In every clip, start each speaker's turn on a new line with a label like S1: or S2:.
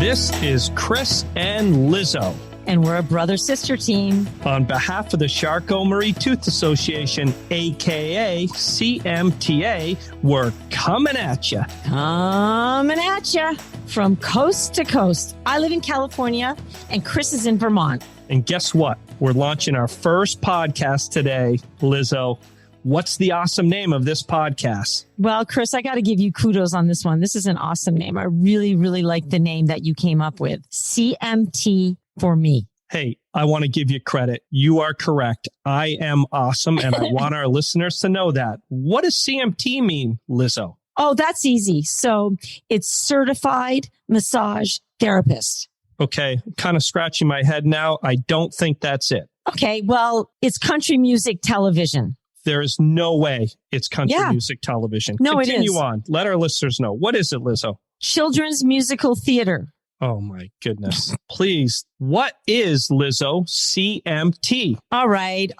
S1: This is Chris and Lizzo.
S2: And we're a brother-sister team.
S1: On behalf of the Charcot-Marie-Tooth Association, a.k.a. CMTA, we're coming at you.
S2: Coming at you from coast to coast. I live in California, and Chris is in Vermont.
S1: And guess what? We're launching our first podcast today, Lizzo. What's the awesome name of this podcast?
S2: Well, Chris, I got to give you kudos on this one. This is an awesome name. I really, really like the name that you came up with. CMT for me.
S1: Hey, I want to give you credit. You are correct. I am awesome, and I want our listeners to know that. What does CMT mean, Lizzo?
S2: Oh, that's easy. So it's Certified Massage Therapist.
S1: Okay, kind of scratching my head now. I don't think that's it.
S2: Okay, well, it's country music television.
S1: There is no way it's country music television.
S2: No,
S1: Continue
S2: it is.
S1: on. Let our listeners know. What is it, Lizzo?
S2: Children's musical theater.
S1: Oh, my goodness. Please. What is, Lizzo, CMT?
S2: All right.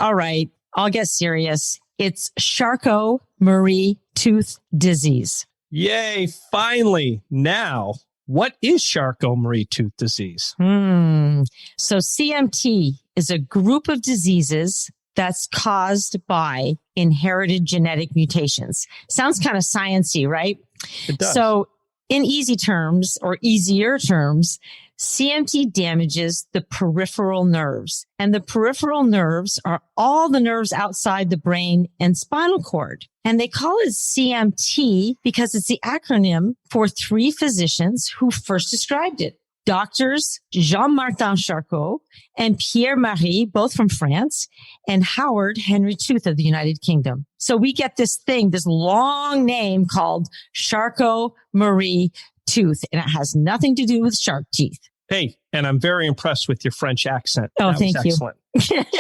S2: I'll get serious. It's Charcot-Marie-Tooth disease.
S1: Yay, finally. Now, what is Charcot-Marie-Tooth disease?
S2: So CMT is a group of diseases that's caused by inherited genetic mutations. Sounds kind of sciencey, right?
S1: It does.
S2: So in easy terms or easier terms, CMT damages the peripheral nerves. And the peripheral nerves are all the nerves outside the brain and spinal cord. And they call it CMT because it's the acronym for three physicians who first described it. Doctors Jean-Martin Charcot and Pierre-Marie, both from France, and Howard Henry Tooth of the United Kingdom. So we get this long name called Charcot-Marie-Tooth, and it has nothing to do with shark teeth.
S1: Hey, and I'm very impressed with your French accent.
S2: Oh,
S1: that
S2: thank
S1: was
S2: you.
S1: Excellent.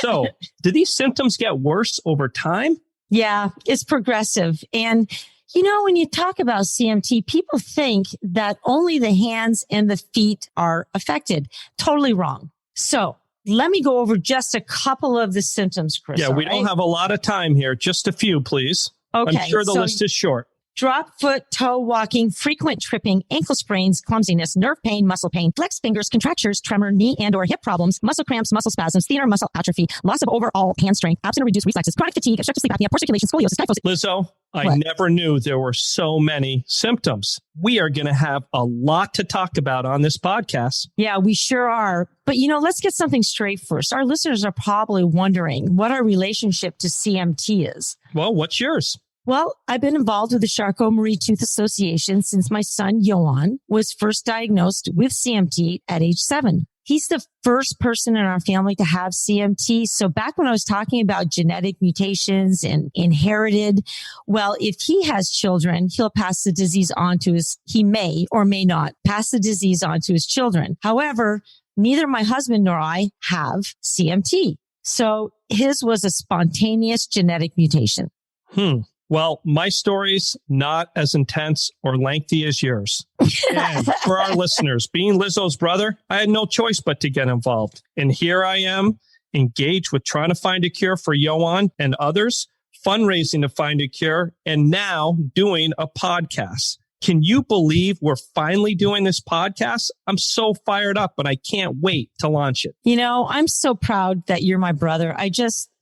S1: So, do these symptoms get worse over time?
S2: Yeah, it's progressive. And you know, when you talk about CMT, people think that only the hands and the feet are affected. Totally wrong. So let me go over just a couple of the symptoms, Chris.
S1: Yeah, we don't have a lot of time here. Just a few, please.
S2: Okay.
S1: I'm sure the list is short.
S2: Drop foot, toe walking, frequent tripping, ankle sprains, clumsiness, nerve pain, muscle pain, flexed fingers, contractures, tremor, knee and or hip problems, muscle cramps, muscle spasms, theater muscle atrophy, loss of overall hand strength, absent or reduced reflexes, chronic fatigue, obstructive sleep apnea, poor circulation, scoliosis, kyphosis.
S1: Lizzo, I never knew there were so many symptoms. We are going to have a lot to talk about on this podcast.
S2: Yeah, we sure are. But, you know, let's get something straight first. Our listeners are probably wondering what our relationship to CMT is.
S1: Well, what's yours?
S2: Well, I've been involved with the Charcot-Marie-Tooth Association since my son, Johan, was first diagnosed with CMT at age 7. He's the first person in our family to have CMT. So back when I was talking about genetic mutations and inherited, well, if he has children, he'll pass the disease on to he may or may not pass the disease on to his children. However, neither my husband nor I have CMT. So his was a spontaneous genetic mutation.
S1: Well, my story's not as intense or lengthy as yours. And for our listeners, being Lizzo's brother, I had no choice but to get involved. And here I am, engaged with trying to find a cure for Johan and others, fundraising to find a cure, and now doing a podcast. Can you believe we're finally doing this podcast? I'm so fired up, and I can't wait to launch it.
S2: You know, I'm so proud that you're my brother.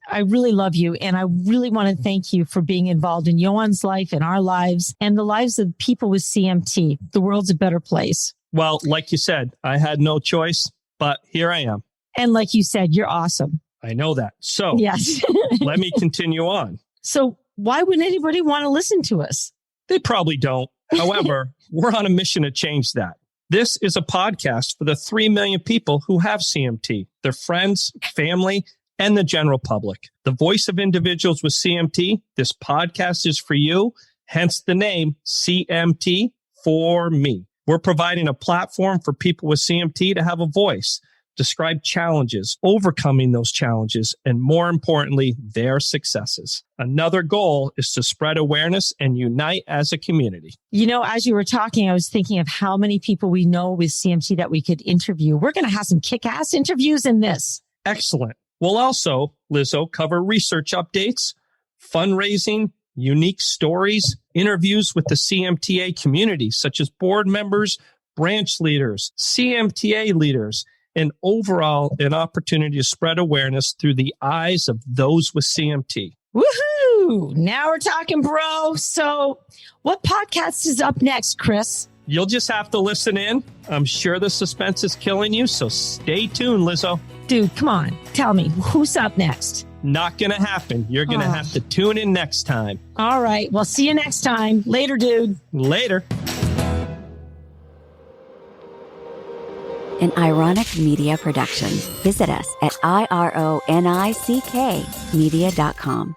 S2: I really love you. And I really want to thank you for being involved in Johan's life and our lives and the lives of people with CMT. The world's a better place.
S1: Well, like you said, I had no choice, but here I am.
S2: And like you said, you're awesome.
S1: I know that. So
S2: yes.
S1: Let me continue on.
S2: So why would anybody want to listen to us?
S1: They probably don't. However, we're on a mission to change that. This is a podcast for the 3 million people who have CMT, their friends, family, and the general public. The voice of individuals with CMT, this podcast is for you, hence the name CMT for me. We're providing a platform for people with CMT to have a voice, describe challenges, overcoming those challenges, and more importantly, their successes. Another goal is to spread awareness and unite as a community.
S2: You know, as you were talking, I was thinking of how many people we know with CMT that we could interview. We're going to have some kick-ass interviews in this.
S1: Excellent. We'll also, Lizzo, cover research updates, fundraising, unique stories, interviews with the CMTA community, such as board members, branch leaders, CMTA leaders, and overall an opportunity to spread awareness through the eyes of those with CMT.
S2: Woohoo! Now we're talking, bro. So what podcast is up next, Chris?
S1: You'll just have to listen in. I'm sure the suspense is killing you, so stay tuned, Lizzo.
S2: Dude, come on. Tell me, who's up next?
S1: Not going to happen. You're going to have to tune in next time.
S2: All right. Well, see you next time. Later, dude.
S1: Later.
S3: An Ironic Media production. Visit us at ironickmedia.com.